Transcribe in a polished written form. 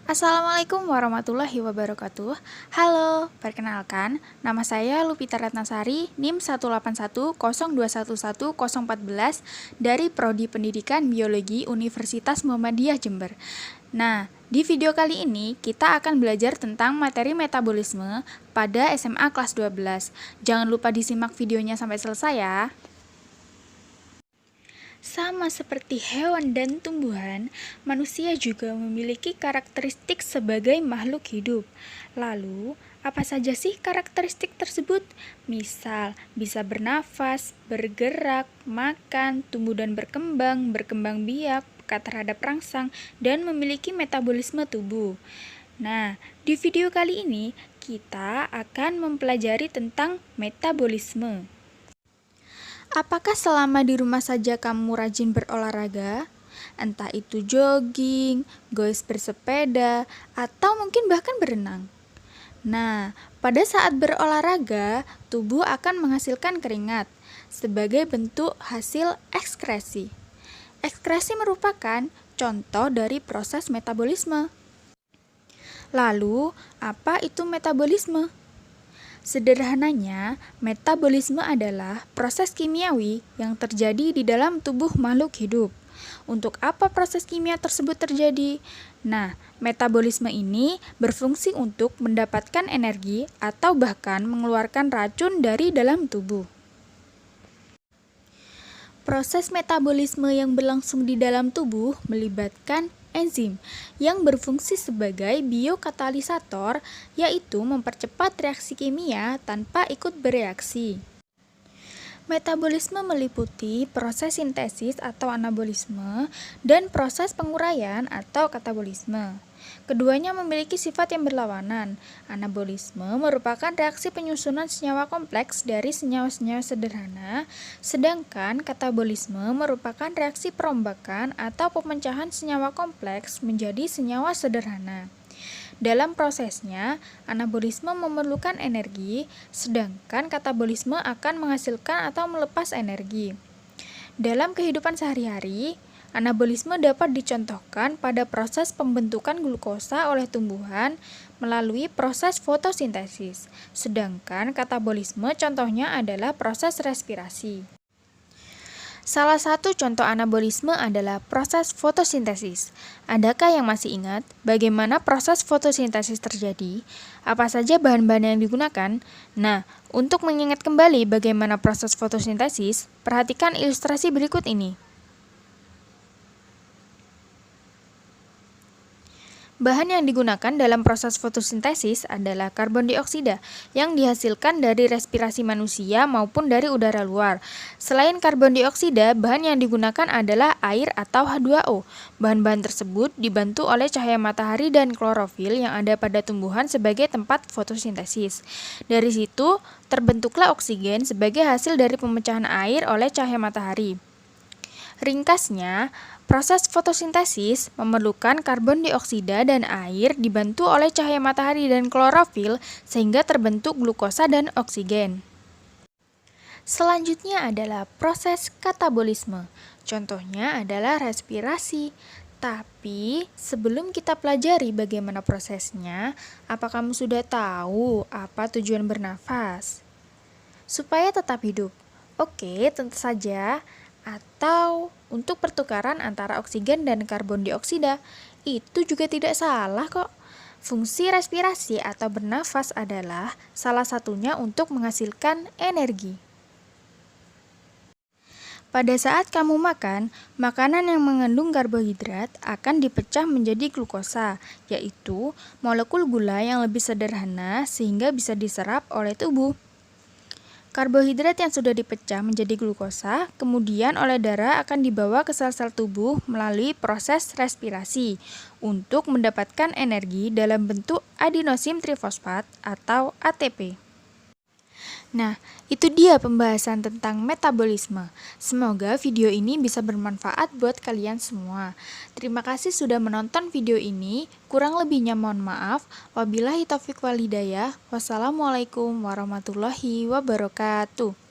Assalamualaikum warahmatullahi wabarakatuh. Halo, perkenalkan, nama saya Lupita Ratnasari, NIM 18102111014 dari Prodi Pendidikan Biologi Universitas Muhammadiyah Jember. Nah, di video kali ini kita akan belajar tentang materi metabolisme pada SMA kelas 12. Jangan lupa disimak videonya sampai selesai ya. Sama seperti hewan dan tumbuhan, manusia juga memiliki karakteristik sebagai makhluk hidup. Lalu, apa saja sih karakteristik tersebut? Misal, bisa bernafas, bergerak, makan, tumbuh dan berkembang biak, peka terhadap rangsang, dan memiliki metabolisme tubuh. Nah, di video kali ini kita akan mempelajari tentang metabolisme. Apakah selama di rumah saja kamu rajin berolahraga? Entah itu jogging, goes bersepeda, atau mungkin bahkan berenang. Nah, pada saat berolahraga, tubuh akan menghasilkan keringat sebagai bentuk hasil ekskresi. Ekskresi merupakan contoh dari proses metabolisme. Lalu, apa itu metabolisme? Sederhananya, metabolisme adalah proses kimiawi yang terjadi di dalam tubuh makhluk hidup. Untuk apa proses kimia tersebut terjadi? Nah, metabolisme ini berfungsi untuk mendapatkan energi atau bahkan mengeluarkan racun dari dalam tubuh. Proses metabolisme yang berlangsung di dalam tubuh melibatkan enzim yang berfungsi sebagai biokatalisator, yaitu mempercepat reaksi kimia tanpa ikut bereaksi. Metabolisme meliputi proses sintesis atau anabolisme dan proses penguraian atau katabolisme. Keduanya memiliki sifat yang berlawanan. Anabolisme merupakan reaksi penyusunan senyawa kompleks dari senyawa-senyawa sederhana, sedangkan katabolisme merupakan reaksi perombakan atau pemecahan senyawa kompleks menjadi senyawa sederhana. Dalam prosesnya, anabolisme memerlukan energi, sedangkan katabolisme akan menghasilkan atau melepas energi. Dalam kehidupan sehari-hari, anabolisme dapat dicontohkan pada proses pembentukan glukosa oleh tumbuhan melalui proses fotosintesis, sedangkan katabolisme contohnya adalah proses respirasi. Salah satu contoh anabolisme adalah proses fotosintesis. Adakah yang masih ingat bagaimana proses fotosintesis terjadi? Apa saja bahan-bahan yang digunakan? Nah, untuk mengingat kembali bagaimana proses fotosintesis, perhatikan ilustrasi berikut ini. Bahan yang digunakan dalam proses fotosintesis adalah karbon dioksida yang dihasilkan dari respirasi manusia maupun dari udara luar. Selain karbon dioksida, bahan yang digunakan adalah air atau H2O. Bahan-bahan tersebut dibantu oleh cahaya matahari dan klorofil yang ada pada tumbuhan sebagai tempat fotosintesis. Dari situ, terbentuklah oksigen sebagai hasil dari pemecahan air oleh cahaya matahari. Ringkasnya, proses fotosintesis memerlukan karbon dioksida dan air dibantu oleh cahaya matahari dan klorofil sehingga terbentuk glukosa dan oksigen. Selanjutnya adalah proses katabolisme. Contohnya adalah respirasi. Tapi sebelum kita pelajari bagaimana prosesnya, apa kamu sudah tahu apa tujuan bernafas? Supaya tetap hidup. Oke, tentu saja. Atau untuk pertukaran antara oksigen dan karbon dioksida, itu juga tidak salah kok. Fungsi respirasi atau bernafas adalah salah satunya untuk menghasilkan energi. Pada saat kamu makan, makanan yang mengandung karbohidrat akan dipecah menjadi glukosa, yaitu molekul gula yang lebih sederhana sehingga bisa diserap oleh tubuh. Karbohidrat yang sudah dipecah menjadi glukosa, kemudian oleh darah akan dibawa ke sel-sel tubuh melalui proses respirasi untuk mendapatkan energi dalam bentuk adenosim trifosfat atau ATP. Nah, itu dia pembahasan tentang metabolisme. Semoga video ini bisa bermanfaat buat kalian semua. Terima kasih sudah menonton video ini. Kurang lebihnya mohon maaf. Wabillahi taufiq wal hidayah. Wassalamualaikum warahmatullahi wabarakatuh.